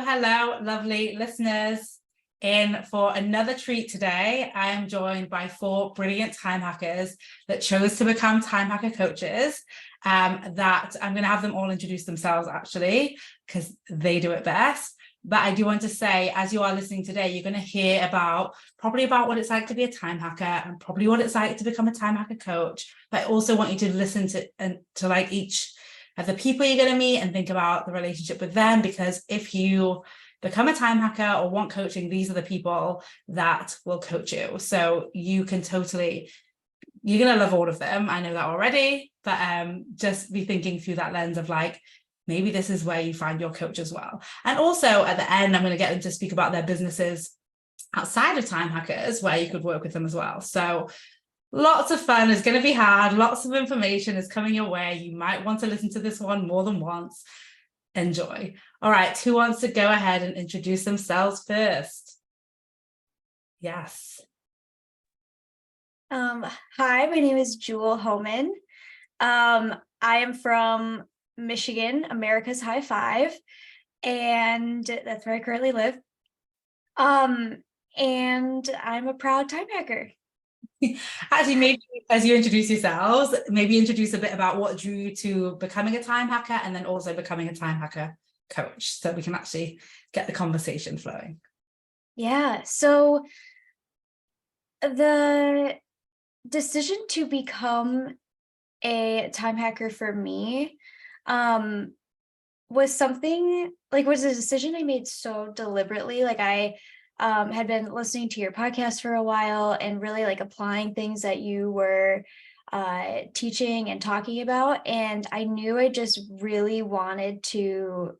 hello, lovely listeners. In for another treat today, I am joined by four brilliant time hackers that chose to become time hacker coaches. That I'm going to have them all introduce themselves actually, because they do it best. But I do want to say, as you are listening today, you're going to hear probably about what it's like to be a time hacker and probably what it's like to become a time hacker coach. But I also want you to listen to like each of the people you're going to meet and think about the relationship with them, because if you become a time hacker or want coaching, these are the people that will coach you. So you're going to love all of them. I know that already, but just be thinking through that lens of like, maybe this is where you find your coach as well. And also at the end, I'm going to get them to speak about their businesses outside of time hackers where you could work with them as well. So lots of fun. It's going to be hard. Lots of information is coming your way. You might want to listen to this one more than once. Enjoy. All right. Who wants to go ahead and introduce themselves first? Yes. Hi, my name is Jewel Homan. I am from Michigan, America's High Five, and that's where I currently live. And I'm a proud time hacker. Actually, maybe as you introduce yourselves, maybe introduce a bit about what drew you to becoming a time hacker and then also becoming a time hacker coach, so we can actually get the conversation flowing. Yeah, so the decision to become a time hacker for me was a decision I made so deliberately. Like I had been listening to your podcast for a while and really like applying things that you were teaching and talking about. And I knew I just really wanted to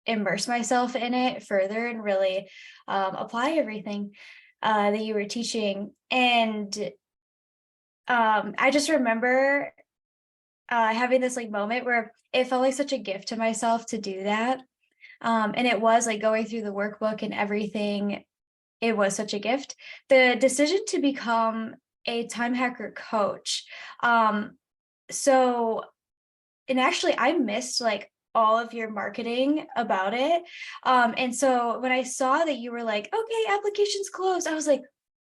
immerse myself in it further and really apply everything that you were teaching. And I just remember having this like moment where it felt like such a gift to myself to do that. And it was like going through the workbook and everything. It was such a gift. The decision to become a time hacker coach. And actually I missed like all of your marketing about it. And so when I saw that you were like, okay, applications closed, I was like,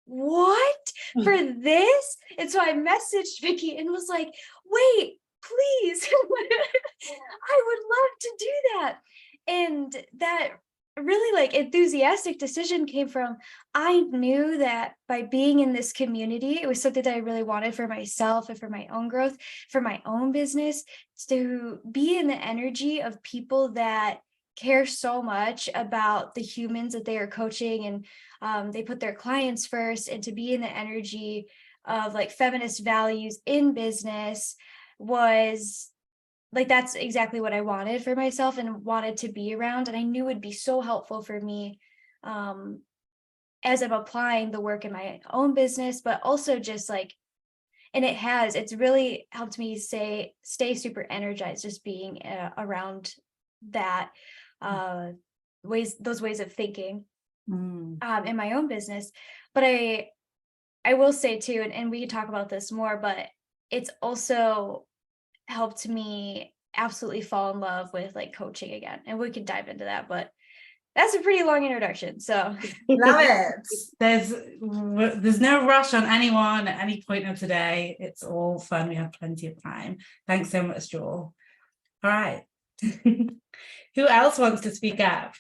what for this? And so I messaged Vicky and was like, wait, please, I would love to do that. And that really like enthusiastic decision came from, I knew that by being in this community, it was something that I really wanted for myself and for my own growth, for my own business, to be in the energy of people that care so much about the humans that they are coaching, and they put their clients first, and to be in the energy of like feminist values in business was like, that's exactly what I wanted for myself and wanted to be around. And I knew it'd be so helpful for me as I'm applying the work in my own business, but also just like, and it's really helped me stay super energized, just being around that those ways of thinking in my own business. But I will say too, and we can talk about this more, but it's also helped me absolutely fall in love with like coaching again, and we could dive into that, but that's a pretty long introduction, so love it. There's no rush on anyone at any point of today. It's all fun. We have plenty of time. Thanks so much, Joel. All right. Who else wants to speak up?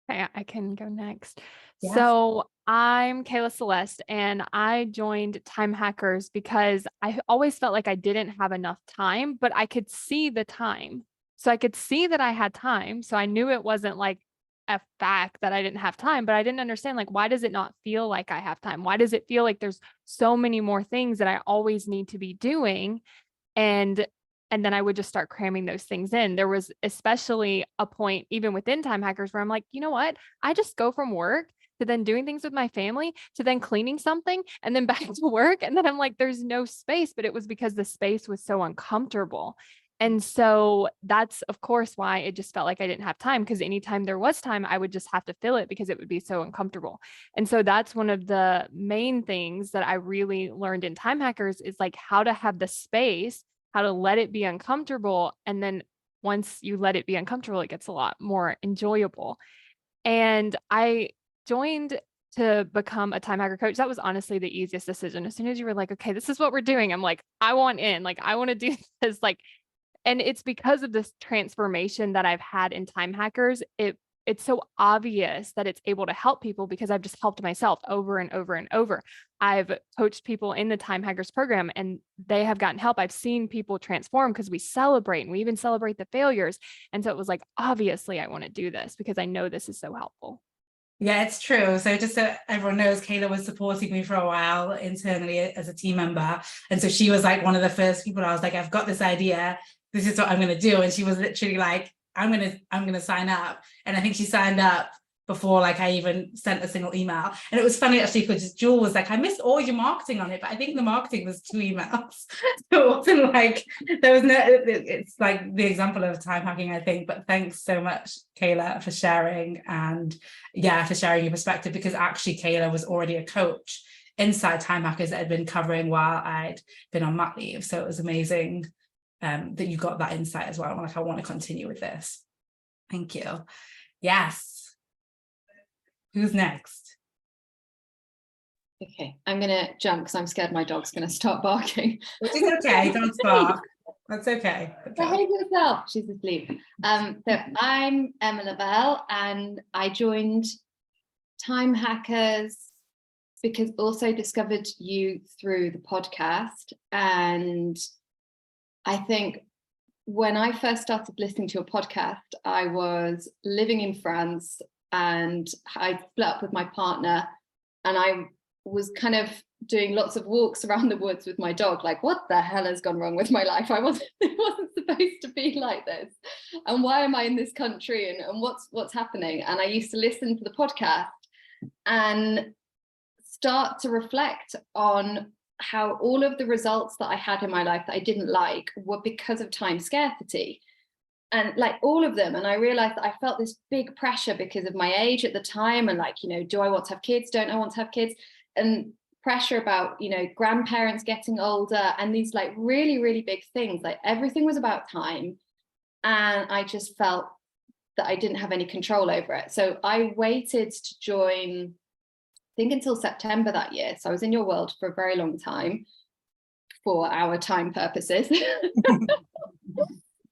I can go next. Yes. So I'm Kayla Celeste, and I joined Time Hackers because I always felt like I didn't have enough time, but I could see the time. So I could see that I had time. So I knew it wasn't like a fact that I didn't have time, but I didn't understand, like, why does it not feel like I have time? Why does it feel like there's so many more things that I always need to be doing? And then I would just start cramming those things in. There was especially a point, even within Time Hackers, where I'm like, you know what? I just go from work to then doing things with my family, to then cleaning something, and then back to work. And then I'm like, there's no space, but it was because the space was so uncomfortable. And so that's, of course, why it just felt like I didn't have time, because anytime there was time, I would just have to fill it because it would be so uncomfortable. And so that's one of the main things that I really learned in Time Hackers is like how to have the space, how to let it be uncomfortable. And then once you let it be uncomfortable, it gets a lot more enjoyable. And I joined to become a time hacker coach. That was honestly the easiest decision. As soon as you were like, okay, this is what we're doing, I'm like, I want in, like, I want to do this. Like, and it's because of this transformation that I've had in time hackers. It's so obvious that it's able to help people because I've just helped myself over and over and over. I've coached people in the time hackers program and they have gotten help. I've seen people transform because we celebrate and we even celebrate the failures. And so it was like, obviously I want to do this because I know this is so helpful. Yeah, it's true. So just so everyone knows, Kayla was supporting me for a while internally as a team member. And so she was like one of the first people. I was like, I've got this idea. This is what I'm going to do. And she was literally like, I'm going to sign up. And I think she signed up before like I even sent a single email. And it was funny actually because Jewel was like, I missed all your marketing on it, but I think the marketing was 2 emails. So it wasn't like there was no, it's like the example of time hacking, I think. But thanks so much, Kayla, for sharing, and yeah, for sharing your perspective, because actually Kayla was already a coach inside Time Hackers that had been covering while I'd been on mat leave. So it was amazing that you got that insight as well. I'm like, I want to continue with this. Thank you. Yes. Who's next? Okay, I'm gonna jump because I'm scared my dog's gonna start barking. Which is okay, don't bark. That's okay. Behave yourself. She's asleep. So I'm Emma Lavelle, and I joined Time Hackers because also discovered you through the podcast. And I think when I first started listening to your podcast, I was living in France and I split up with my partner, and I was kind of doing lots of walks around the woods with my dog, like, what the hell has gone wrong with my life? It wasn't supposed to be like this. And why am I in this country? And what's happening? And I used to listen to the podcast and start to reflect on how all of the results that I had in my life that I didn't like were because of time scarcity. And like all of them. And I realized that I felt this big pressure because of my age at the time. And like, do I want to have kids? Don't I want to have kids? And pressure about, grandparents getting older and these like really, really big things. Like everything was about time. And I just felt that I didn't have any control over it. So I waited to join, I think until September that year. So I was in your world for a very long time for our time purposes.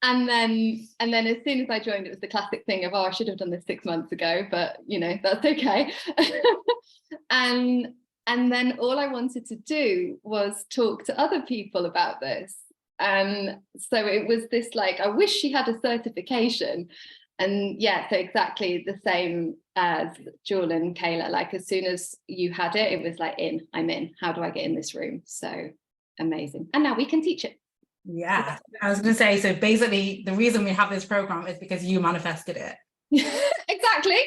And then as soon as I joined, it was the classic thing of, I should have done this 6 months ago, but that's okay. and then all I wanted to do was talk to other people about this. And so it was this like, I wish she had a certification. And yeah, so exactly the same as Jewel and Kayla, like as soon as you had it, it was like, I'm in. How do I get in this room? So amazing. And now we can teach it. Yeah, I was going to say, so basically the reason we have this program is because you manifested it. Exactly.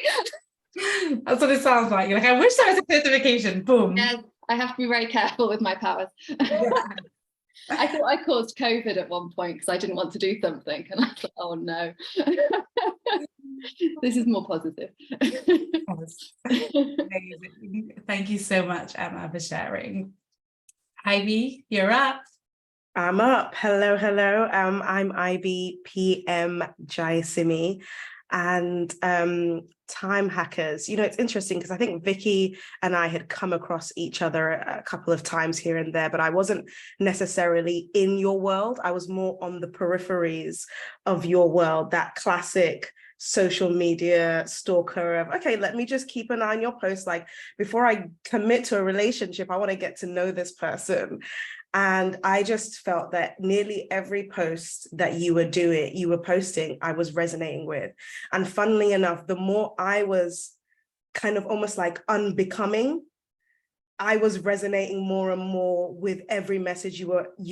That's what it sounds like. You're like, I wish there was a certification. Boom. Yes, I have to be very careful with my powers. Yeah. I thought I caused COVID at one point because I didn't want to do something, and I thought, oh no. This is more positive. Thank you so much, Emma, for sharing. Ivy, you're up. I'm up. Hello. I'm Ivy PM Jayasimi, and Time Hackers. It's interesting because I think Vicky and I had come across each other a couple of times here and there, but I wasn't necessarily in your world. I was more on the peripheries of your world, that classic social media stalker of, okay, let me just keep an eye on your posts. Like before I commit to a relationship, I want to get to know this person. And I just felt that nearly every post that you were posting, I was resonating with. And funnily enough, the more I was kind of almost like unbecoming, I was resonating more and more with every message you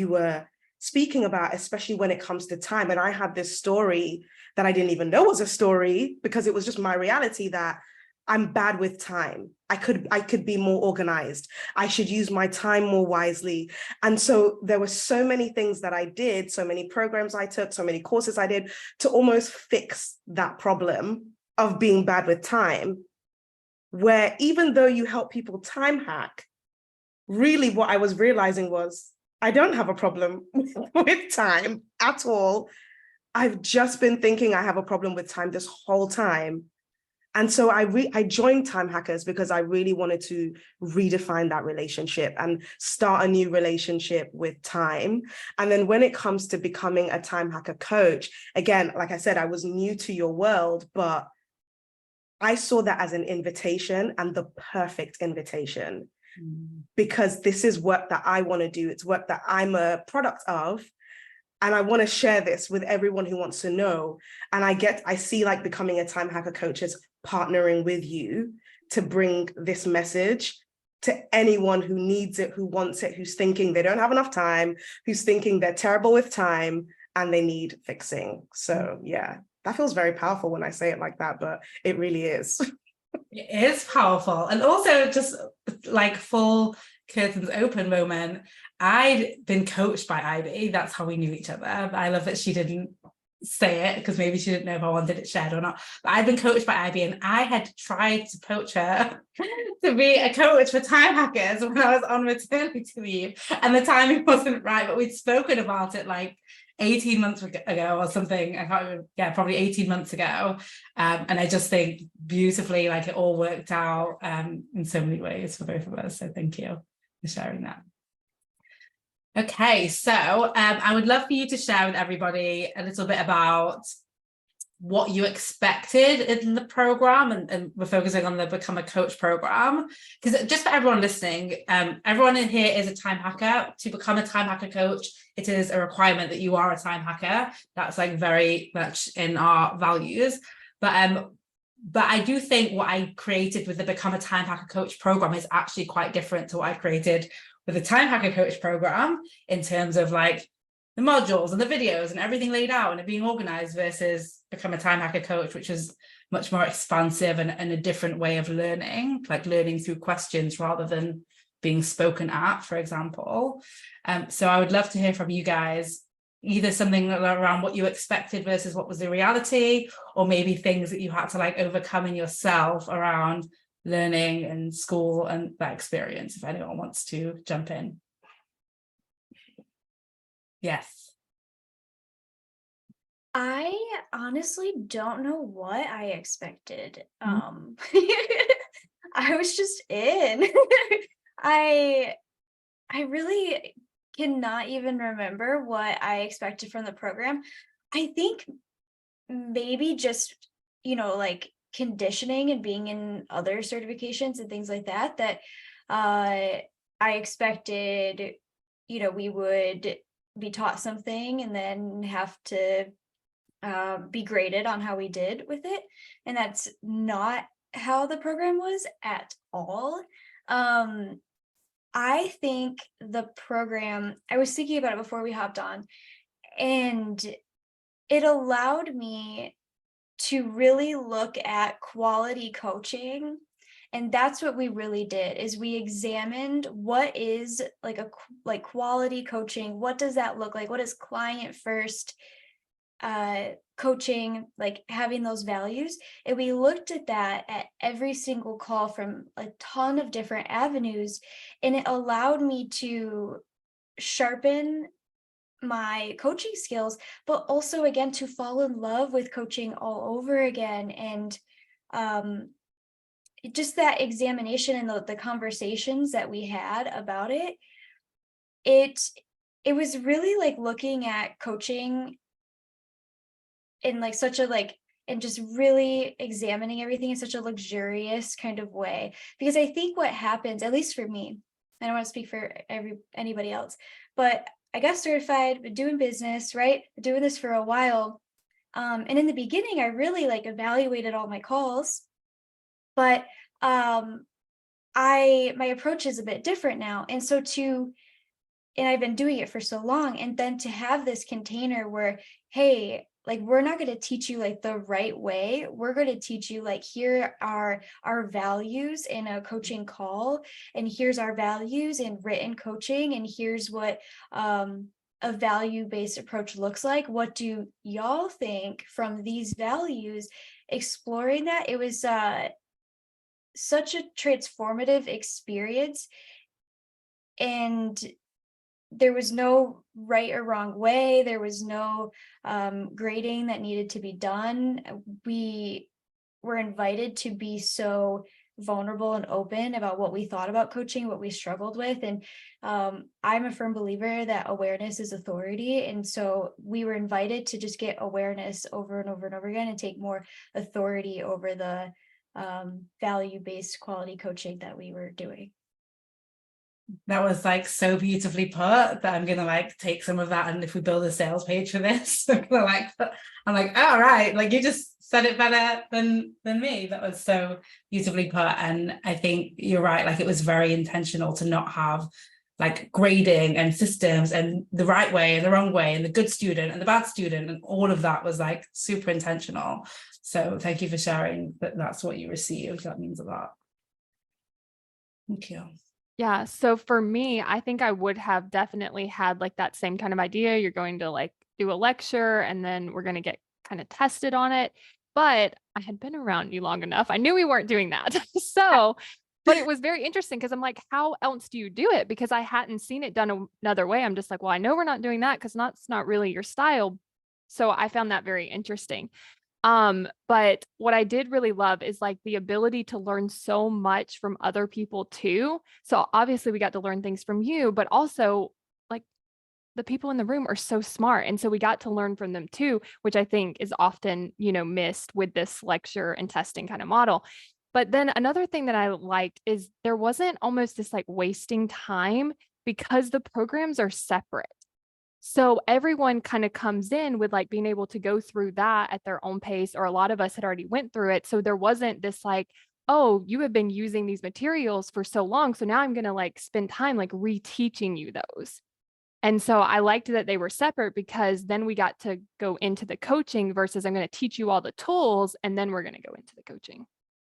were speaking about, especially when it comes to time. And I had this story that I didn't even know was a story because it was just my reality that I'm bad with time. I could be more organized. I should use my time more wisely. And so there were so many things that I did, so many programs I took, so many courses I did to almost fix that problem of being bad with time, where even though you help people time hack, really what I was realizing was I don't have a problem with time at all. I've just been thinking I have a problem with time this whole time. And so I joined Time Hackers because I really wanted to redefine that relationship and start a new relationship with time. And then when it comes to becoming a Time Hacker coach, again, like I said, I was new to your world, but I saw that as an invitation, and the perfect invitation, because this is work that I want to do. It's work that I'm a product of. And I want to share this with everyone who wants to know. And I see like becoming a Time Hacker coach as partnering with you to bring this message to anyone who needs it, who wants it, who's thinking they don't have enough time, who's thinking they're terrible with time and they need fixing. So yeah, that feels very powerful when I say it like that, but it really is. It is powerful. And also just like full curtains open moment, I'd been coached by Ivy. That's how we knew each other. I love that she didn't say it because maybe she didn't know if I wanted it shared or not. But I'd been coached by Ivy, and I had tried to poach her to be a coach for Time Hackers when I was on maternity leave, and the timing wasn't right. But we'd spoken about it like 18 months ago or something. I can't remember. Yeah, probably 18 months ago. And I just think beautifully, like it all worked out in so many ways for both of us. So thank you for sharing that. Okay, so I would love for you to share with everybody a little bit about what you expected in the program, and we're focusing on the Become a Coach program, because just for everyone listening, everyone in here is a time hacker. To become a time hacker coach, it is a requirement that you are a time hacker. That's like very much in our values. But I do think what I created with the Become a Time Hacker Coach program is actually quite different to what I created with the Time Hacker Coach program, in terms of like the modules and the videos and everything laid out and it being organized, versus Become a Time Hacker Coach, which is much more expansive and a different way of learning, like learning through questions rather than being spoken at, for example. So I would love to hear from you guys, either something around what you expected versus what was the reality, or maybe things that you had to like overcome in yourself around learning and school and that experience, if anyone wants to jump in. Yes. I honestly don't know what I expected. I was just in. I really cannot even remember what I expected from the program. I think maybe just, like conditioning and being in other certifications and things like that, I expected, we would be taught something and then have to be graded on how we did with it. And that's not how the program was at all. I think the program, I was thinking about it before we hopped on, and it allowed me to really look at quality coaching. And that's what we really did, is we examined what is like quality coaching. What does that look like? What is client first coaching, like having those values? And we looked at that at every single call from a ton of different avenues, and it allowed me to sharpen my coaching skills, but also again to fall in love with coaching all over again. And just that examination and the conversations that we had about it, it was really like looking at coaching in like such a like, and just really examining everything in such a luxurious kind of way. Because I think what happens, at least for me, I don't want to speak for anybody else, but I got certified, been doing business, right? Been doing this for a while. And in the beginning, I really like evaluated all my calls, but my approach is a bit different now. And so and I've been doing it for so long, and then to have this container where, hey, like, we're not going to teach you like the right way. We're going to teach you like, here are our values in a coaching call, and here's our values in written coaching, and here's what a value-based approach looks like. What do y'all think from these values? Exploring that, it was such a transformative experience, and there was no right or wrong way. There was no grading that needed to be done. We were invited to be so vulnerable and open about what we thought about coaching, what we struggled with. And I'm a firm believer that awareness is authority. And so we were invited to just get awareness over and over and over again and take more authority over the value-based quality coaching that we were doing. That was like so beautifully put that I'm gonna like take some of that, and if we build a sales page for this, I'm like, all right, like you just said it better than me. That was so beautifully put. And I think you're right, like it was very intentional to not have like grading and systems and the right way and the wrong way and the good student and the bad student, and all of that was like super intentional. So thank you for sharing that. That's what you received. That means a lot. Thank you. Yeah. So for me, I think I would have definitely had like that same kind of idea. You're going to like do a lecture and then we're going to get kind of tested on it. But I had been around you long enough. I knew we weren't doing that. So, but it was very interesting because I'm like, how else do you do it? Because I hadn't seen it done another way. I'm just like, well, I know we're not doing that because that's not really your style. So I found that very interesting. But what I did really love is like the ability to learn so much from other people too. So obviously we got to learn things from you, but also like the people in the room are so smart. And so we got to learn from them too, which I think is often, missed with this lecture and testing kind of model. But then another thing that I liked is there wasn't almost this like wasting time because the programs are separate. So everyone kind of comes in with like being able to go through that at their own pace, or a lot of us had already went through it. So there wasn't this like, oh, you have been using these materials for so long. So now I'm going to like spend time like reteaching you those. And so I liked that they were separate because then we got to go into the coaching versus I'm going to teach you all the tools and then we're going to go into the coaching.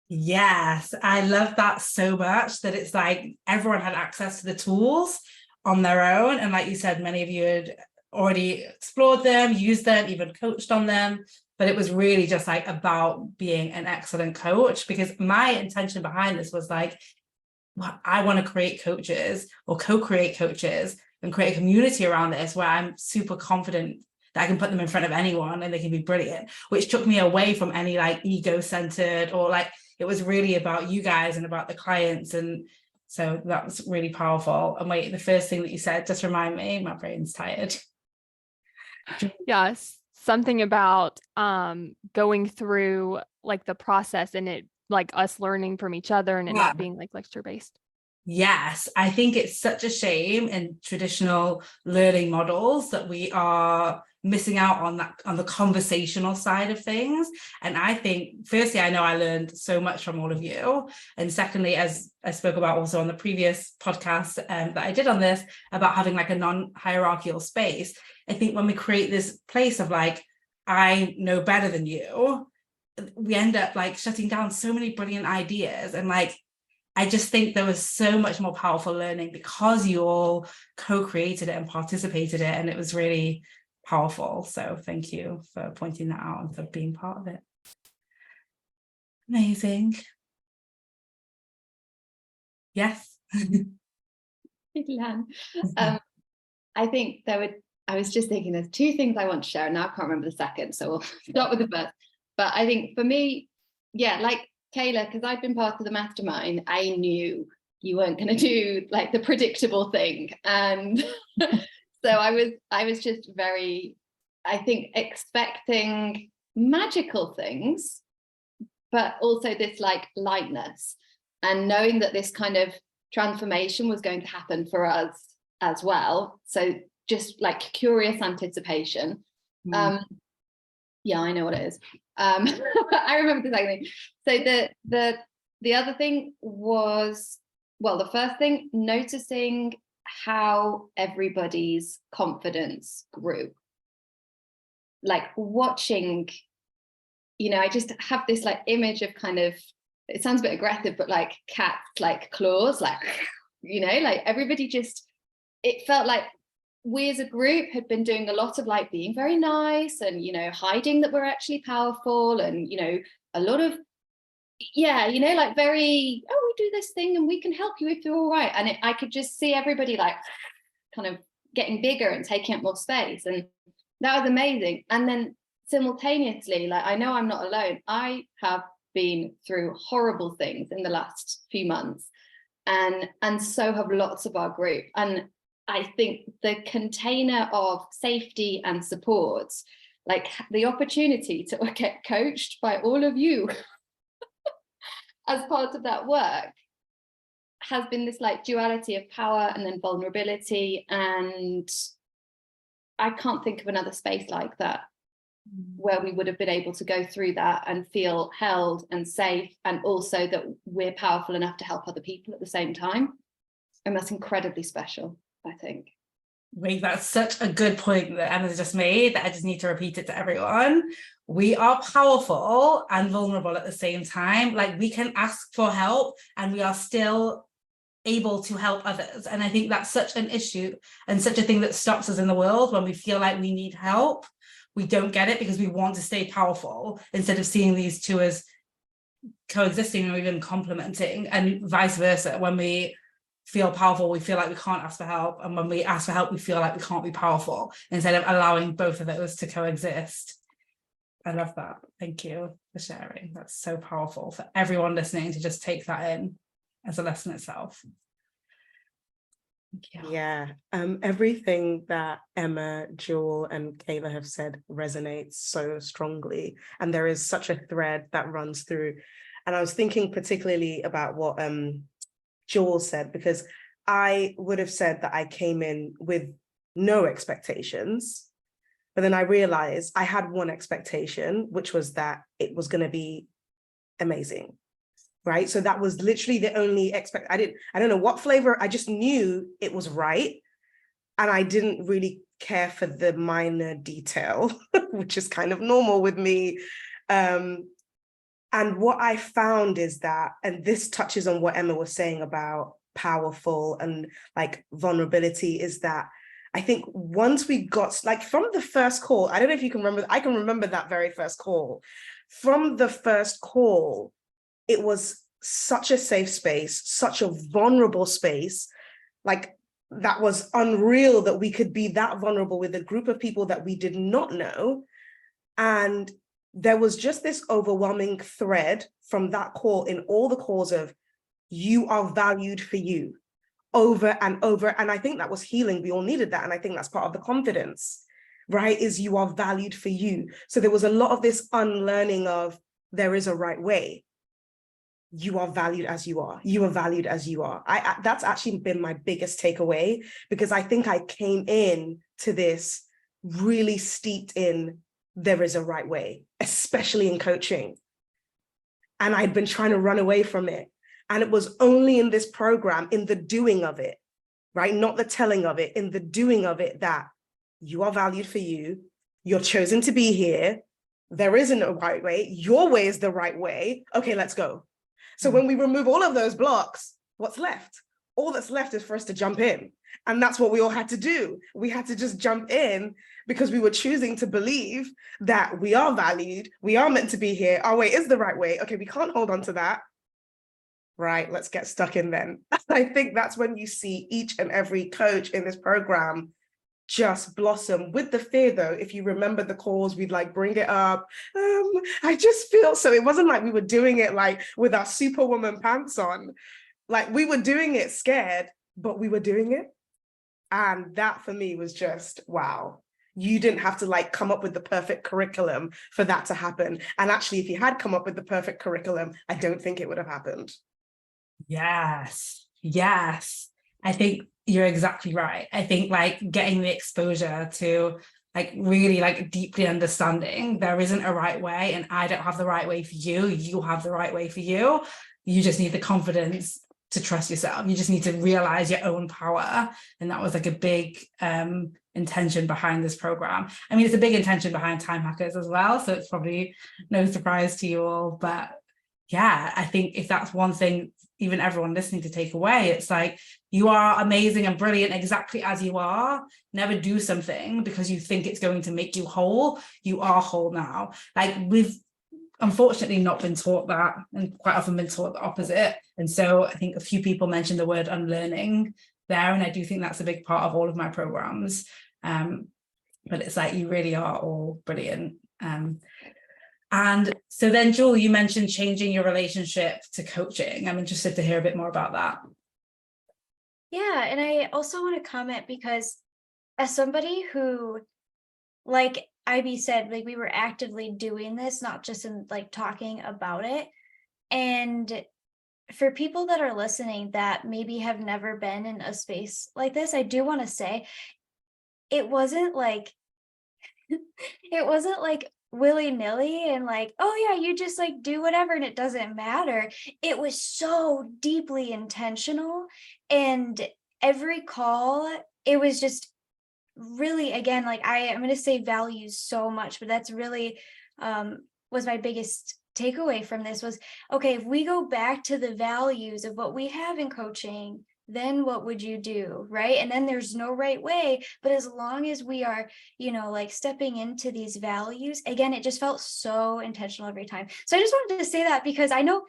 Yes, I love that so much, that it's like everyone had access to the tools on their own. And like you said, many of you had already explored them, used them, even coached on them. But it was really just like about being an excellent coach, because my intention behind this was like, well, I want to create coaches or co-create coaches and create a community around this where I'm super confident that I can put them in front of anyone and they can be brilliant, which took me away from any like ego-centered, or like it was really about you guys and about the clients. And so that was really powerful. And wait, the first thing that you said, just remind me, my brain's tired. Yes, something about going through like the process and it like us learning from each other and it not being like lecture based. Yes, I think it's such a shame in traditional learning models that we are missing out on that, on the conversational side of things. And I think, firstly, I know I learned so much from all of you. And secondly, as I spoke about also on the previous podcast that I did on this, about having like a non-hierarchical space, I think when we create this place of like, I know better than you, we end up like shutting down so many brilliant ideas. And like, I just think there was so much more powerful learning because you all co-created it and participated in it, and it was really powerful. So thank you for pointing that out and for being part of it. Amazing. Yes. I think I was just thinking there's two things I want to share, and now I can't remember the second, so we'll start with the first. But I think for me, yeah, like Kayla, because I've been part of the mastermind, I knew you weren't going to do like the predictable thing. And so I was just very, I think, expecting magical things, but also this like lightness, and knowing that this kind of transformation was going to happen for us as well. So just like curious anticipation. Yeah, I know what it is. I remember exactly. So the other thing was, well, the first thing, noticing how everybody's confidence grew. Like watching, I just have this like image of kind of, it sounds a bit aggressive, but like cats, like claws, like, like everybody just, it felt like we as a group had been doing a lot of like being very nice and, hiding that we're actually powerful, and, a lot of, like very, oh, we do this thing and we can help you if you're all right. And I could just see everybody like kind of getting bigger and taking up more space. And that was amazing. And then simultaneously, like, I know I'm not alone. I have been through horrible things in the last few months, and so have lots of our group. And I think the container of safety and support, like the opportunity to get coached by all of you as part of that work, has been this like duality of power and then vulnerability. And I can't think of another space like that where we would have been able to go through that and feel held and safe, and also that we're powerful enough to help other people at the same time. And that's incredibly special, I think. Wait, that's such a good point that Emma's just made, that I just need to repeat it to everyone. We are powerful and vulnerable at the same time. Like, we can ask for help and we are still able to help others. And I think that's such an issue and such a thing that stops us in the world, when we feel like we need help. We don't get it because we want to stay powerful, instead of seeing these two as coexisting or even complementing, and vice versa. When we feel powerful, we feel like we can't ask for help, and when we ask for help, we feel like we can't be powerful, instead of allowing both of those to coexist. I love that. Thank you for sharing. That's so powerful for everyone listening to just take that in as a lesson itself. Yeah, everything that Emma, Jewel, and Kayla have said resonates so strongly, and there is such a thread that runs through. And I was thinking particularly about what Jewel said, because I would have said that I came in with no expectations, but then I realized I had one expectation, which was that it was going to be amazing. Right. So that was literally the only I don't know what flavor, I just knew it was right. And I didn't really care for the minor detail, which is kind of normal with me. And what I found is that, and this touches on what Emma was saying about powerful and like vulnerability, is that I think once we got, like, from the first call, I don't know if you can remember, I can remember that very first call. From the first call, it was such a safe space, such a vulnerable space. Like, that was unreal that we could be that vulnerable with a group of people that we did not know. And there was just this overwhelming thread from that call, in all the calls, of you are valued for you, over and over. And I think that was healing. We all needed that. And I think that's part of the confidence, right? Is you are valued for you. So there was a lot of this unlearning of there is a right way. You are valued as you are. You are valued as you are. That's actually been my biggest takeaway, because I think I came in to this really steeped in there is a right way, especially in coaching. And I'd been trying to run away from it. And it was only in this program, in the doing of it, right? Not the telling of it, in the doing of it, that you are valued for you. You're chosen to be here. There isn't a right way. Your way is the right way. Okay, let's go. So when we remove all of those blocks, what's left? All that's left is for us to jump in. And that's what we all had to do. We had to just jump in, because we were choosing to believe that we are valued. We are meant to be here. Our way is the right way. Okay, we can't hold on to that. Right, let's get stuck in then. I think that's when you see each and every coach in this program just blossom. With the fear, though, if you remember the calls, we'd like bring it up. I just feel, so it wasn't like we were doing it like with our Superwoman pants on. Like, we were doing it scared, but we were doing it. And that for me was just, wow. You didn't have to like come up with the perfect curriculum for that to happen. And actually, if you had come up with the perfect curriculum, I don't think it would have happened. Yes. I think you're exactly right. I think like getting the exposure to like really like deeply understanding there isn't a right way, and I don't have the right way for you. You have the right way for you. You just need the confidence to trust yourself. You just need to realize your own power. And that was like a big intention behind this program. I mean, it's a big intention behind Time Hackers as well. So it's probably no surprise to you all. But yeah, I think if that's one thing, even everyone listening, to take away, it's like, you are amazing and brilliant exactly as you are. Never do something because you think it's going to make you whole. You are whole now. Like, we've unfortunately not been taught that, and quite often been taught the opposite. And so I think a few people mentioned the word unlearning there, and I do think that's a big part of all of my programs. But it's like, you really are all brilliant. And so then, Jewel, you mentioned changing your relationship to coaching. I'm interested to hear a bit more about that. Yeah, and I also want to comment because as somebody who, like Ivy said, like we were actively doing this, not just in like talking about it. And for people that are listening that maybe have never been in a space like this, I do want to say it wasn't like it wasn't like willy-nilly and like, oh yeah, you just like do whatever and it doesn't matter. It was so deeply intentional, and every call, it was just really, again, like I'm going to say values so much, but that's really was my biggest takeaway from this was, okay, if we go back to the values of what we have in coaching, then what would you do, right? And then there's no right way, but as long as we are, like stepping into these values, again, it just felt so intentional every time. So I just wanted to say that because I know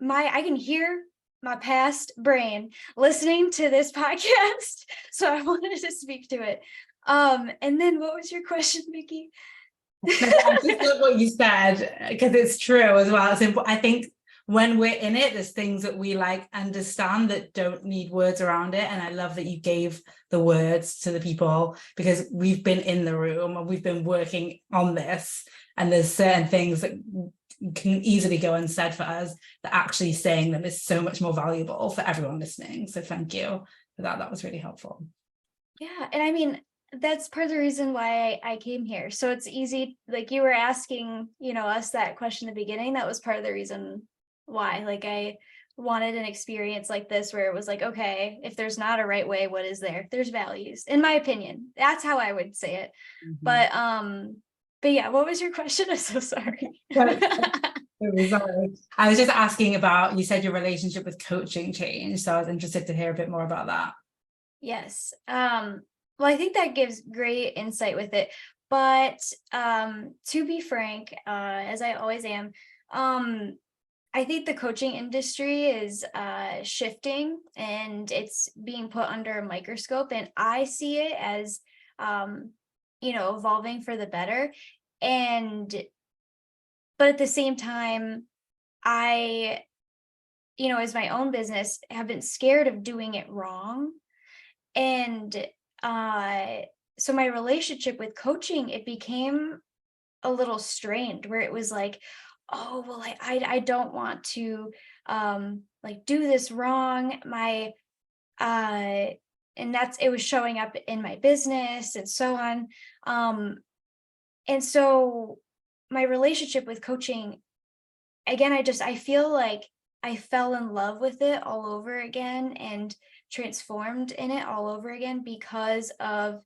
I can hear my past brain listening to this podcast. So I wanted to speak to it. And then what was your question, Mickey? I just love what you said, because it's true as well. So I think when we're in it, there's things that we like understand that don't need words around it. And I love that you gave the words to the people, because we've been in the room and we've been working on this. And there's certain things that can easily go unsaid for us, that actually saying them is so much more valuable for everyone listening. So thank you for that. That was really helpful. Yeah. And I mean, that's part of the reason why I came here. So it's easy, like you were asking, us that question in the beginning. That was part of the reason why, like I wanted an experience like this where it was like, okay, if there's not a right way, what is there? There's values, in my opinion. That's how I would say it. Mm-hmm. But yeah, what was your question? I'm so sorry. I was just asking about, you said your relationship with coaching changed, so I was interested to hear a bit more about that. Yes. Well, I think that gives great insight with it. But to be frank, as I always am, I think the coaching industry is shifting and it's being put under a microscope. And I see it as, evolving for the better. But at the same time, I, as my own business, have been scared of doing it wrong. And so my relationship with coaching, it became a little strained, where it was like, oh, well, I don't want to like do this wrong. And it was showing up in my business and so on. And so my relationship with coaching, again, I feel like I fell in love with it all over again and transformed in it all over again because of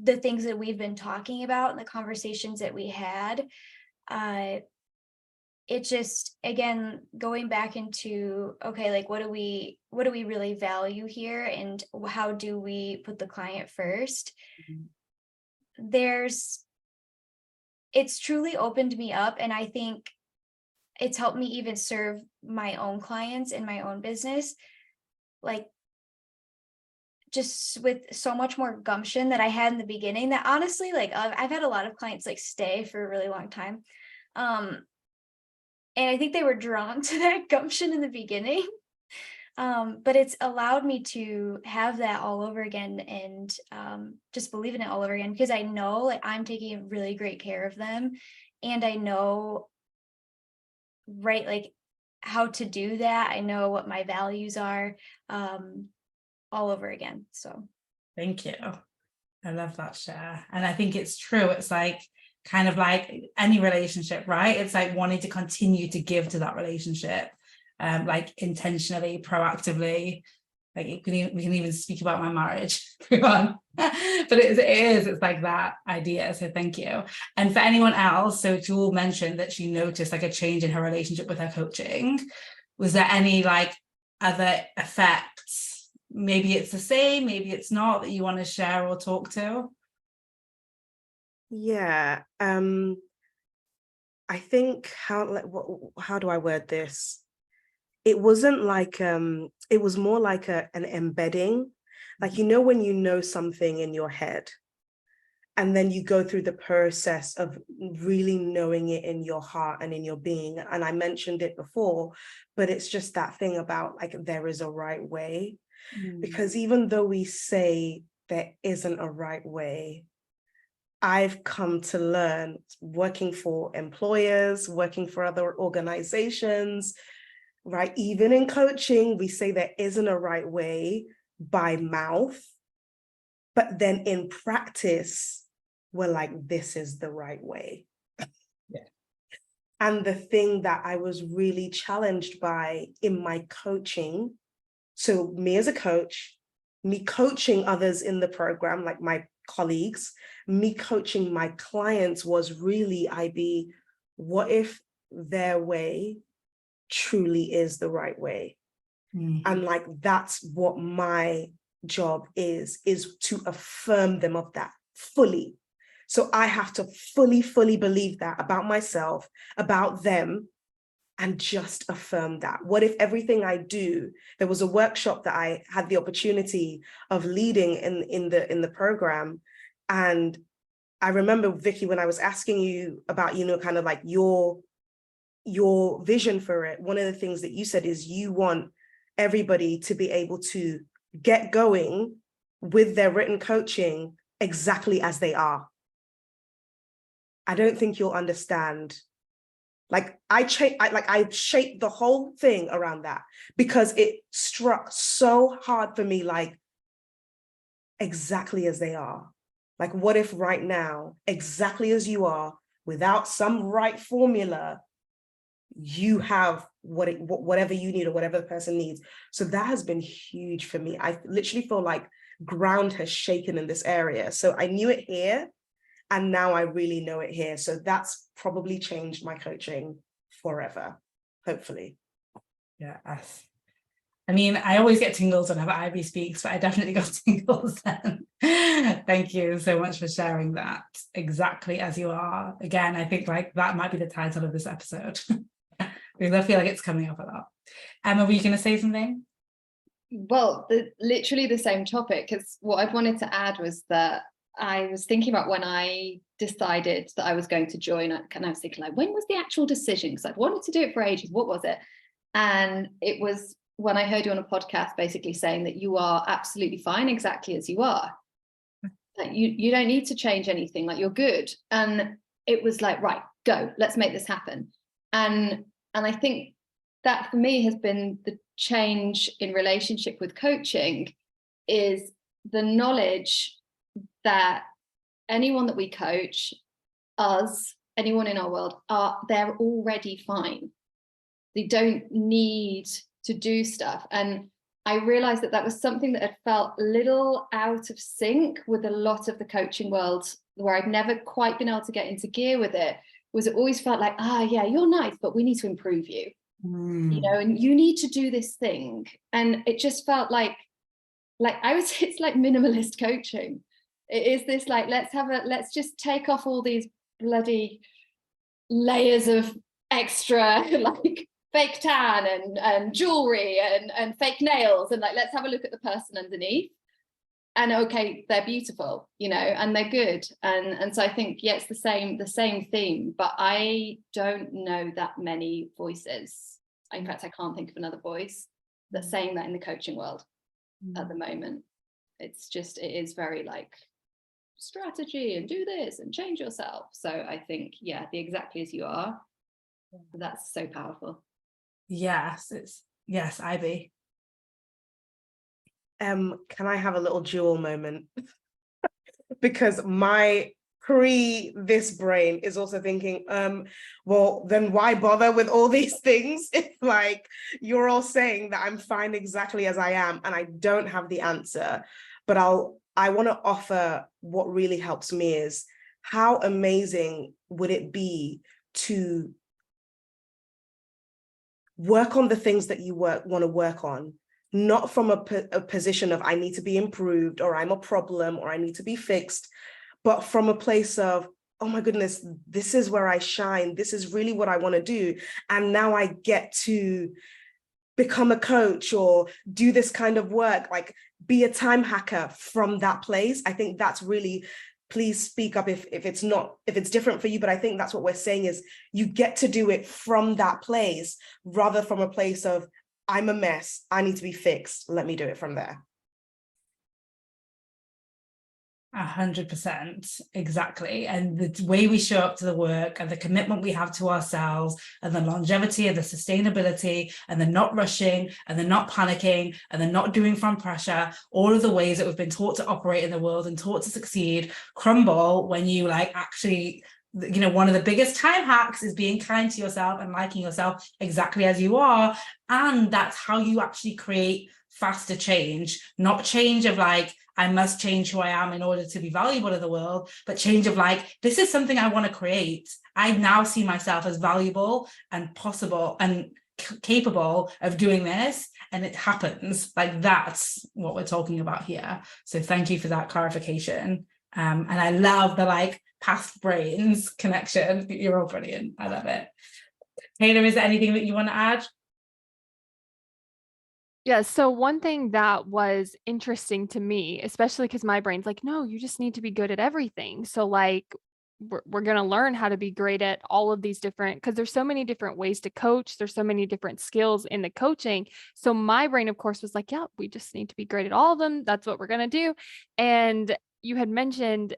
the things that we've been talking about and the conversations that we had. It just, again, going back into, okay, like what do we really value here, and how do we put the client first? Mm-hmm. It's truly opened me up, and I think it's helped me even serve my own clients in my own business, like just with so much more gumption that I had in the beginning, that honestly, like I've had a lot of clients like stay for a really long time. And I think they were drawn to that gumption in the beginning. But it's allowed me to have that all over again, and just believe in it all over again, because I know like I'm taking really great care of them, and I know like how to do that. I know what my values are, all over again. So thank you. I love that share. And I think it's true. It's like kind of like any relationship, right? It's like wanting to continue to give to that relationship, like intentionally, proactively. Like we can even speak about my marriage, everyone. But it's like that idea. So thank you. And for anyone else, so Jewel mentioned that she noticed like a change in her relationship with her coaching. Was there any like other effects? Maybe it's the same, maybe it's not, that you want to share or talk to? Yeah, I think how do I word this? It wasn't like it was more like an embedding, like when you know something in your head, And then you go through the process of really knowing it in your heart and in your being. And I mentioned it before, but it's just that thing about like, there is a right way. Because even though we say there isn't a right way, I've come to learn, working for employers, working for other organizations, right? Even in coaching, we say there isn't a right way by mouth, but then in practice, we're like, this is the right way. Yeah. And the thing that I was really challenged by in my coaching, so me as a coach, me coaching others in the program, like my colleagues, me coaching my clients, was really, what if their way truly is the right way? And like, that's what my job is to affirm them of that fully. So I have to fully believe that about myself, about them, and just affirm that. What if everything I do, there was a workshop that I had the opportunity of leading in the program. And I remember, Vicky, when I was asking you about, kind of like your vision for it, one of the things that you said is you want everybody to be able to get going with their written coaching exactly as they are. I don't think you'll understand. Like I shaped the whole thing around that, because it struck so hard for me, like exactly as they are. Like, what if right now, exactly as you are, without some right formula, you have whatever you need or whatever the person needs. So that has been huge for me. I literally feel like ground has shaken in this area. So I knew it here, and now I really know it here. So that's probably changed my coaching forever, hopefully. Yeah. I mean, I always get tingles whenever Ivy speaks, but I definitely got tingles then. Thank you so much for sharing that. Exactly as you are. Again, I think like that might be the title of this episode because I feel like it's coming up a lot. Emma, were you going to say something? Well, literally the same topic, because what I wanted to add was that I was thinking about when I decided that I was going to join, and I was thinking like, when was the actual decision? Because I've wanted to do it for ages. What was it? And it was when I heard you on a podcast basically saying that you are absolutely fine exactly as you are. Like you don't need to change anything, like you're good. And it was like, right, go, let's make this happen. And I think that for me has been the change in relationship with coaching, is the knowledge that anyone that we coach, us, anyone in our world, they're already fine. They don't need to do stuff. And I realized that that was something that had felt a little out of sync with a lot of the coaching world, where I'd never quite been able to get into gear with it. Was it always felt like, yeah, you're nice, but we need to improve you. You know, and you need to do this thing. And it just felt like I was, it's like minimalist coaching. It is this like, let's just take off all these bloody layers of extra like fake tan and jewelry and fake nails, and like, let's have a look at the person underneath. And okay, they're beautiful, you know, and they're good. And so I think, yeah, it's the same theme, but I don't know that many voices. In fact, I can't think of another voice that's saying that in the coaching world at the moment. It's just, it is very like strategy and do this and change yourself. So I think, yeah, the exactly as you are, that's so powerful. Yes, yes, Ivy. Can I have a little jewel moment? Because my this brain is also thinking, well, then why bother with all these things if like you're all saying that I'm fine exactly as I am, and I don't have the answer. But I want to offer what really helps me is, how amazing would it be to work on the things that you want to work on, not from a position of I need to be improved, or I'm a problem, or I need to be fixed, but from a place of, oh my goodness, this is where I shine. This is really what I want to do. And now I get to become a coach or do this kind of work, like be a time hacker from that place. I think that's really please speak up if it's different for you. But I think that's what we're saying is you get to do it from that place rather from a place of, I'm a mess, I need to be fixed, let me do it from there. 100%, exactly. And the way we show up to the work and the commitment we have to ourselves and the longevity and the sustainability and the not rushing and the not panicking and the not doing from pressure, all of the ways that we've been taught to operate in the world and taught to succeed crumble when you like actually, you know, one of the biggest time hacks is being kind to yourself and liking yourself exactly as you are. And that's how you actually create faster change, not change of like, I must change who I am in order to be valuable to the world, but change of like, this is something I want to create. I now see myself as valuable and possible and capable of doing this, and it happens. Like, that's what we're talking about here. So thank you for that clarification. And I love the like past brains connection. You're all brilliant. I love it. Kayla, is there anything that you want to add? Yeah, so one thing that was interesting to me, especially because my brain's like, no, you just need to be good at everything. So like we're going to learn how to be great at all of these different, because there's so many different ways to coach. There's so many different skills in the coaching. So my brain, of course, was like, yeah, we just need to be great at all of them. That's what we're going to do. And you had mentioned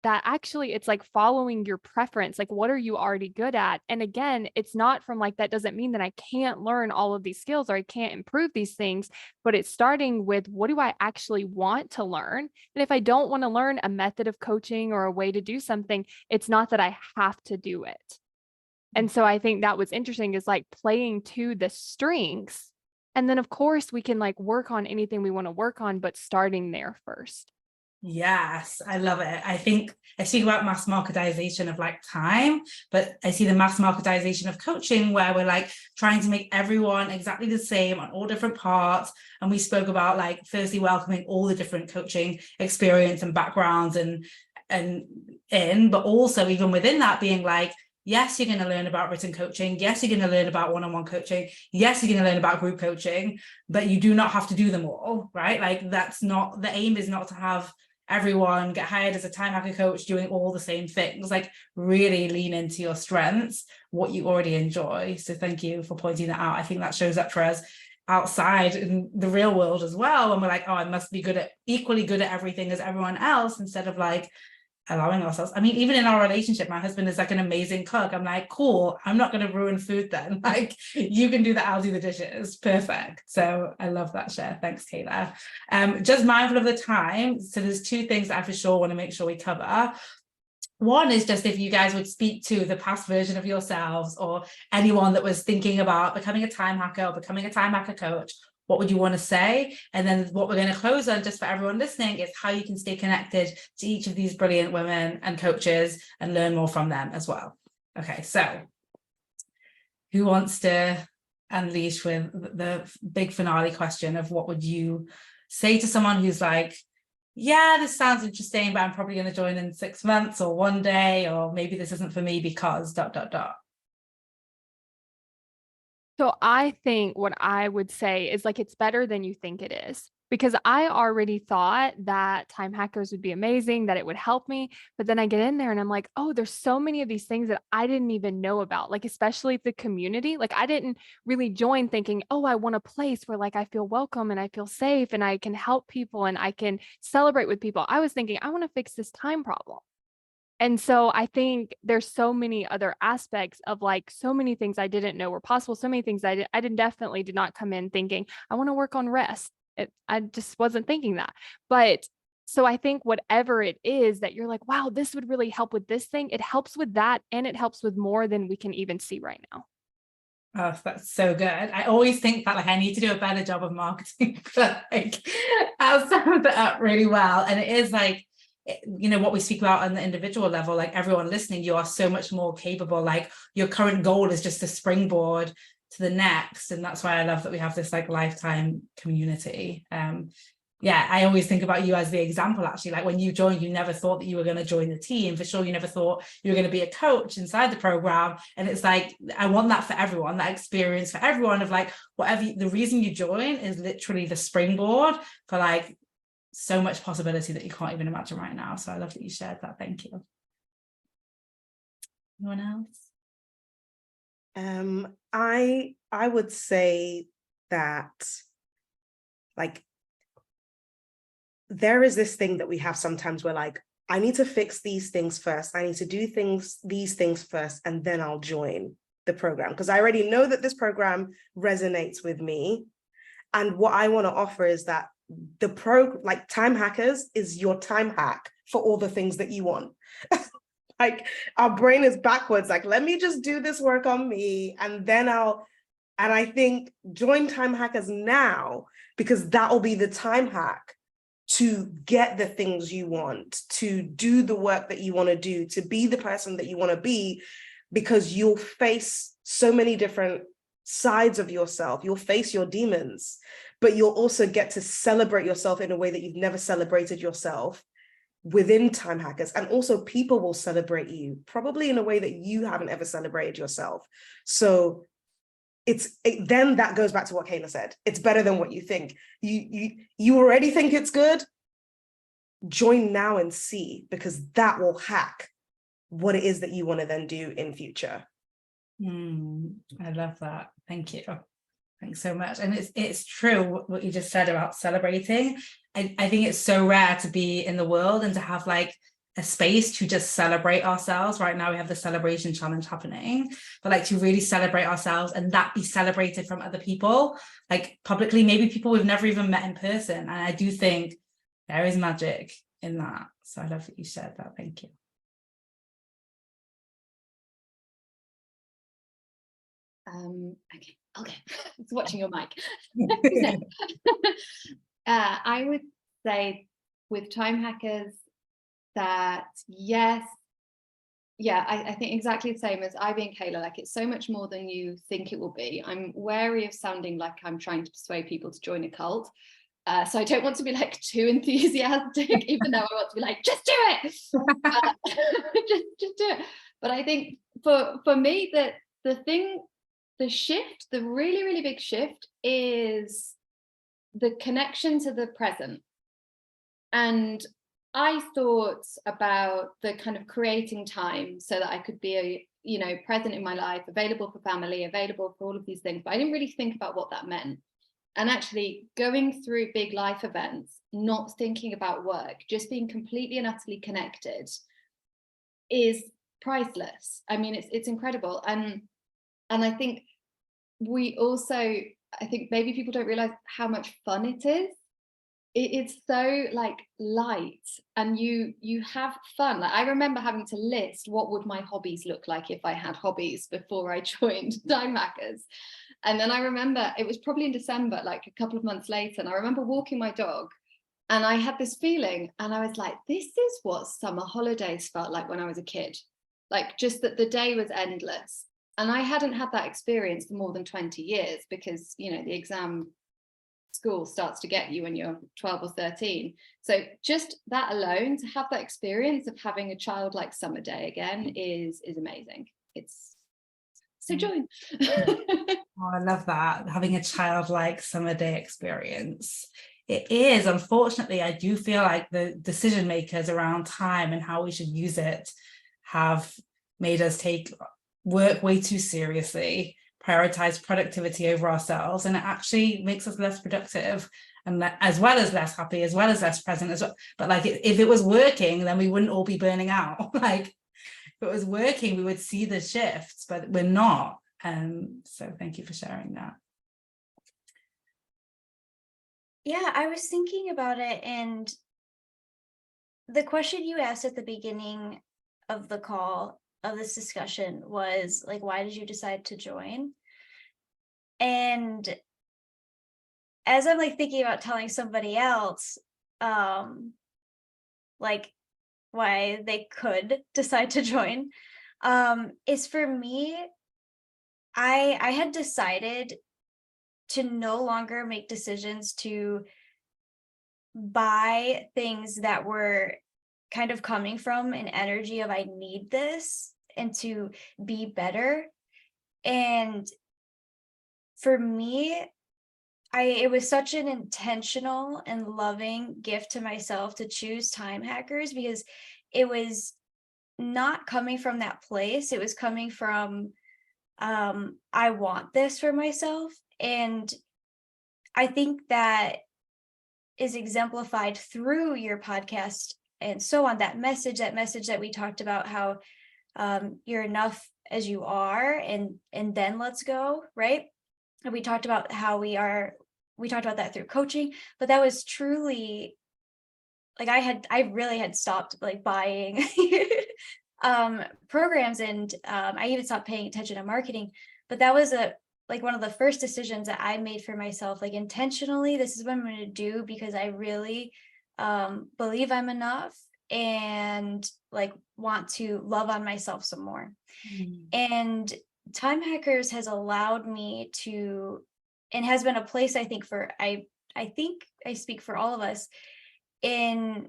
that actually it's like following your preference. Like, what are you already good at? And again, it's not from like, that doesn't mean that I can't learn all of these skills or I can't improve these things, but it's starting with, what do I actually want to learn? And if I don't want to learn a method of coaching or a way to do something, it's not that I have to do it. And so I think that was interesting, is like playing to the strengths. And then of course we can like work on anything we want to work on, but starting there first. Yes, I love it. I think I speak about mass marketization of like time, but I see the mass marketization of coaching where we're like trying to make everyone exactly the same on all different parts. And we spoke about like firstly welcoming all the different coaching experience and backgrounds but also even within that being like, yes, you're going to learn about written coaching. Yes, you're going to learn about one-on-one coaching. Yes, you're going to learn about group coaching, but you do not have to do them all, right? Like, that's not, the aim is not to have everyone get hired as a time hacker coach doing all the same things. Like, really lean into your strengths, what you already enjoy. So thank you for pointing that out. I think that shows up for us outside in the real world as well. And we're like, oh, I must be equally good at everything as everyone else, instead of like allowing ourselves. I mean, even in our relationship, my husband is like an amazing cook. I'm like, cool, I'm not going to ruin food then. Like, you can do that, I'll do the dishes. Perfect. So I love that share. Thanks, Kayla. Just mindful of the time. So there's two things that I for sure want to make sure we cover. One is just if you guys would speak to the past version of yourselves or anyone that was thinking about becoming a time hacker or becoming a time hacker coach, what would you want to say? And then what we're going to close on, just for everyone listening, is how you can stay connected to each of these brilliant women and coaches and learn more from them as well. Okay, so who wants to unleash with the big finale question of what would you say to someone who's like, yeah, this sounds interesting, but I'm probably going to join in 6 months or one day, or maybe this isn't for me because ... So I think what I would say is like, it's better than you think it is, because I already thought that time hackers would be amazing, that it would help me. But then I get in there and I'm like, oh, there's so many of these things that I didn't even know about, like, especially the community. Like, I didn't really join thinking, oh, I want a place where like I feel welcome and I feel safe and I can help people and I can celebrate with people. I was thinking, I want to fix this time problem. And so I think there's so many other aspects of like, so many things I didn't know were possible. So many things I definitely did not come in thinking, I want to work on rest. I just wasn't thinking that. But so I think whatever it is that you're like, wow, this would really help with this thing, it helps with that. And it helps with more than we can even see right now. Oh, that's so good. I always think that like I need to do a better job of marketing, but like I'll sum that up really well. And it is like, you know, what we speak about on the individual level, like everyone listening, you are so much more capable. Like, your current goal is just a springboard to the next. And that's why I love that we have this like lifetime community. Yeah, I always think about you as the example, actually. Like, when you joined, you never thought that you were going to join the team. For sure, you never thought you were going to be a coach inside the program. And it's like, I want that for everyone, that experience for everyone of like, whatever, the reason you join is literally the springboard for like so much possibility that you can't even imagine right now. So I love that you shared that. Thank you. Anyone else? I would say that, like, there is this thing that we have sometimes where, like, I need to fix these things first. I need to do these things first, and then I'll join the program because I already know that this program resonates with me. And what I want to offer is that like Time Hackers is your time hack for all the things that you want. Like, our brain is backwards. Like, let me just do this work on me, and then and I think join Time Hackers now, because that will be the time hack to get the things you want, to do the work that you want to do, to be the person that you want to be, because you'll face so many different sides of yourself. You'll face your demons, but you'll also get to celebrate yourself in a way that you've never celebrated yourself within Time Hackers. And also people will celebrate you probably in a way that you haven't ever celebrated yourself. So then that goes back to what Kayla said. It's better than what you think. You already think it's good. Join now and see, because that will hack what it is that you want to then do in future. I love that. Thank you. Thanks so much. And it's true what you just said about celebrating. I think it's so rare to be in the world and to have like a space to just celebrate ourselves. Right now we have the celebration challenge happening, but like to really celebrate ourselves and that be celebrated from other people, like publicly, maybe people we've never even met in person. And I do think there is magic in that. So I love that you shared that. Thank you. Okay. I was watching your mic. I would say with Time Hackers that yes, yeah, I think exactly the same as Ivy and Kayla. Like, it's so much more than you think it will be. I'm wary of sounding like I'm trying to persuade people to join a cult. So I don't want to be like too enthusiastic, even though I want to be like, just do it, just do it. But I think for me, the shift, the really, really big shift is the connection to the present. And I thought about the kind of creating time so that I could be, present in my life, available for family, available for all of these things. But I didn't really think about what that meant. And actually going through big life events, not thinking about work, just being completely and utterly connected is priceless. I mean, it's incredible. And I think I think maybe people don't realize how much fun it is. It's so like light, and you have fun. Like, I remember having to list what would my hobbies look like if I had hobbies before I joined Time Hackers. And then I remember it was probably in December, like a couple of months later, and I remember walking my dog and I had this feeling, and I was like, this is what summer holidays felt like when I was a kid. Like, just that the day was endless. And I hadn't had that experience for more than 20 years because, the exam school starts to get you when you're 12 or 13. So just that alone, to have that experience of having a childlike summer day again is amazing. So join. Oh, I love that, having a childlike summer day experience. It is, unfortunately, I do feel like the decision makers around time and how we should use it have made us take work way too seriously, prioritize productivity over ourselves, and it actually makes us less productive, and as well as less happy, as well as less present as well. But like, if it was working, then we wouldn't all be burning out. Like, if it was working, we would see the shifts, but we're not. So thank you for sharing that. Yeah, I was thinking about it, and the question you asked at the beginning of the call of this discussion was like, why did you decide to join? And as I'm like thinking about telling somebody else, like why they could decide to join, is for me, I had decided to no longer make decisions to buy things that were kind of coming from an energy of I need this and to be better. And for me, it was such an intentional and loving gift to myself to choose Time Hackers, because it was not coming from that place. It was coming from, I want this for myself. And I think that is exemplified through your podcast and so on. That message that we talked about, how you're enough as you are, and then let's go, right? And we talked about how we talked about that through coaching, but that was truly like, I really had stopped like buying programs, and I even stopped paying attention to marketing. But that was one of the first decisions that I made for myself, like intentionally, this is what I'm going to do, because I really believe I'm enough, and like want to love on myself some more. And Time Hackers has allowed me to, and has been a place, I think I speak for all of us, in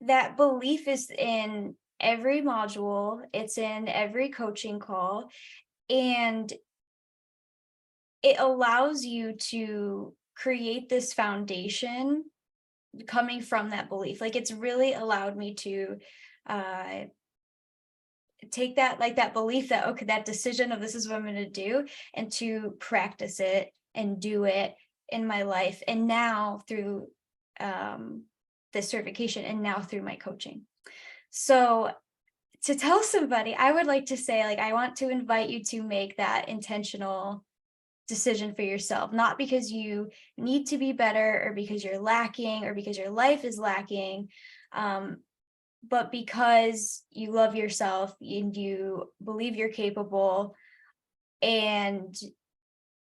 that belief is in every module, it's in every coaching call, and it allows you to create this foundation coming from that belief. Like, it's really allowed me to take that, like that belief that, okay, that decision of this is what I'm going to do, and to practice it and do it in my life. And now through this certification, and now through my coaching. So to tell somebody, I would like to say, like, I want to invite you to make that intentional decision for yourself, not because you need to be better, or because you're lacking, or because your life is lacking, but because you love yourself and you believe you're capable, and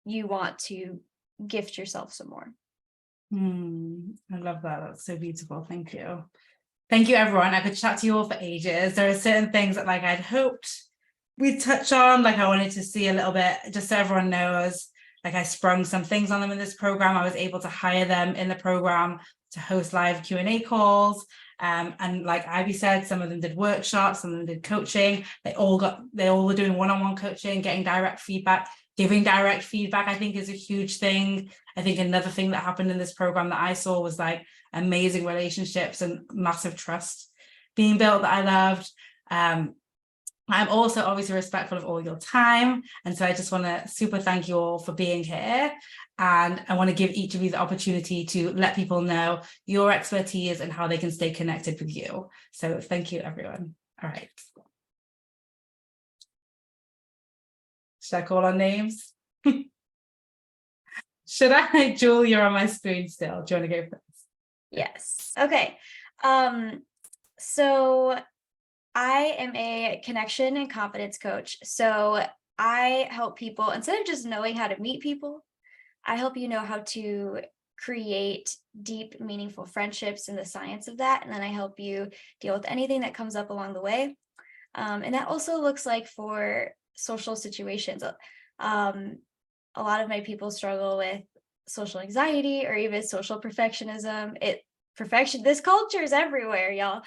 you want to gift yourself some more. I love that. That's so beautiful. Thank you. Thank you, everyone. I could chat to you all for ages. There are certain things that like I'd hoped we'd touch on, like I wanted to see a little bit, just so everyone knows, like I sprung some things on them in this program. I was able to hire them in the program to host live Q&A calls. And like Ivy said, some of them did workshops, some of them did coaching. They all were doing one-on-one coaching, getting direct feedback. Giving direct feedback, I think, is a huge thing. I think another thing that happened in this program that I saw was like amazing relationships and massive trust being built that I loved. I'm also obviously respectful of all your time. And so I just want to super thank you all for being here. And I want to give each of you the opportunity to let people know your expertise and how they can stay connected with you. So thank you, everyone. All right. Should I call on names? Should I? Jewel, you're on my screen still. Do you want to go first? Yes. Okay. So I am a connection and confidence coach. So I help people, instead of just knowing how to meet people, I help you know how to create deep, meaningful friendships and the science of that. And then I help you deal with anything that comes up along the way. And that also looks like for social situations. A lot of my people struggle with social anxiety, or even social perfectionism. This culture is everywhere, y'all.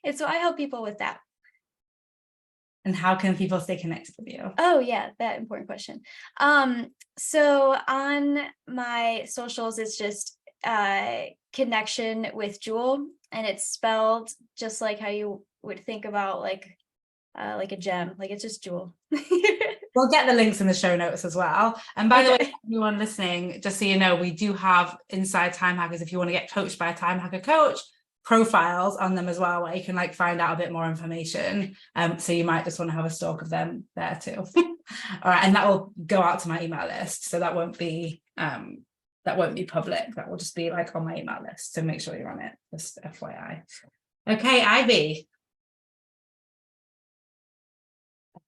And so I help people with that. And how can people stay connected with you? Oh yeah, that important question. So on my socials, it's just connection with Jewel, and it's spelled just like how you would think about like a gem, like it's just Jewel. We'll get the links in the show notes as well. And by the way, everyone listening, just so you know, we do have inside Time Hackers, if you want to get coached by a Time Hacker coach, profiles on them as well, where you can like find out a bit more information. So you might just want to have a stalk of them there too. All right, and that will go out to my email list. So that won't be public. That will just be like on my email list. So make sure you're on it, just FYI. Okay, Ivy.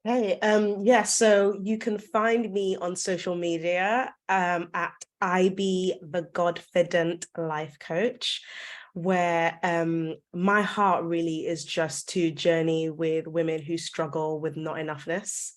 Hey, yeah, so you can find me on social media at IB the Godfident Life Coach, where my heart really is just to journey with women who struggle with not enoughness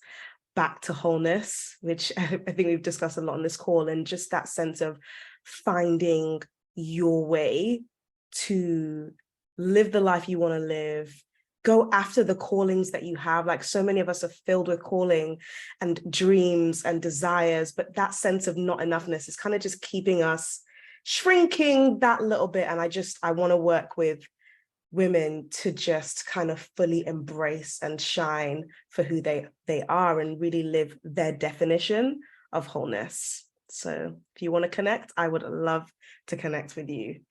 back to wholeness, which I think we've discussed a lot on this call, and just that sense of finding your way to live the life you want to live go after the callings that you have. Like, so many of us are filled with calling and dreams and desires, but that sense of not enoughness is kind of just keeping us shrinking that little bit. And I want to work with women to just kind of fully embrace and shine for who they are and really live their definition of wholeness. So if you want to connect, I would love to connect with you.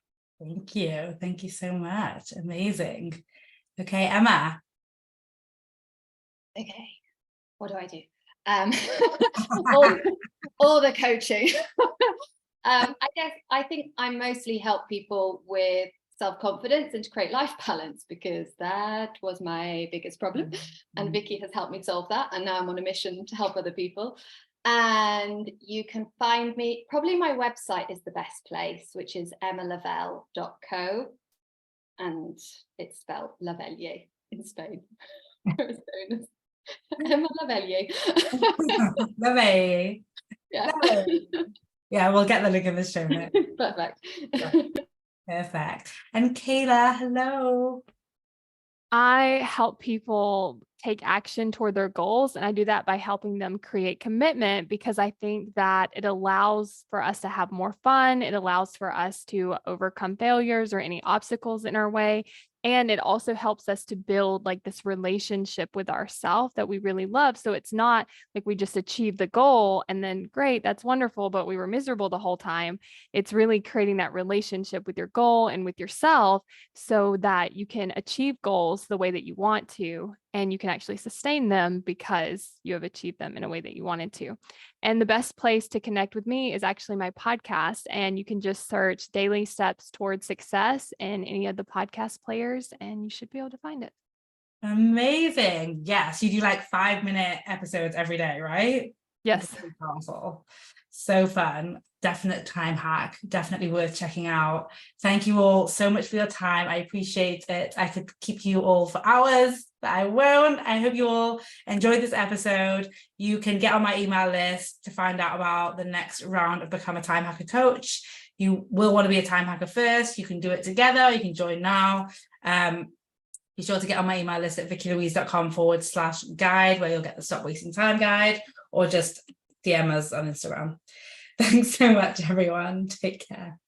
Thank you. Thank you so much. Amazing. Okay, Emma. Okay, what do I do? All the coaching. I think I mostly help people with self-confidence and to create life balance, because that was my biggest problem. And Vicky has helped me solve that. And now I'm on a mission to help other people. And you can find me, probably my website is the best place, which is emmalavelle.co. And it's spelled Lavelier in Spain. Emma Lavelier. Lovely. Yeah. Yeah, we'll get the link in the show notes. Perfect. Perfect. And Kayla, hello. I help people take action toward their goals, and I do that by helping them create commitment, because I think that it allows for us to have more fun. It allows for us to overcome failures or any obstacles in our way. And it also helps us to build like this relationship with ourselves that we really love. So it's not like we just achieved the goal and then great, that's wonderful, but we were miserable the whole time. It's really creating that relationship with your goal and with yourself so that you can achieve goals the way that you want to, and you can actually sustain them because you have achieved them in a way that you wanted to. And the best place to connect with me is actually my podcast. And you can just search Daily Steps Towards Success in any of the podcast players, and you should be able to find it. Amazing. Yes, you do like 5-minute episodes every day, right? Yes. Very powerful. So fun. Definite time hack. Definitely worth checking out. Thank you all so much for your time. I appreciate it. I could keep you all for hours, but I won't. I hope you all enjoyed this episode. You can get on my email list to find out about the next round of Become a Time Hacker Coach. You will want to be a time hacker first. You can do it together. You can join now. Be sure to get on my email list at vickylouise.com/guide, where you'll get the Stop Wasting Time guide, or just DM us on Instagram. Thanks so much, everyone. Take care.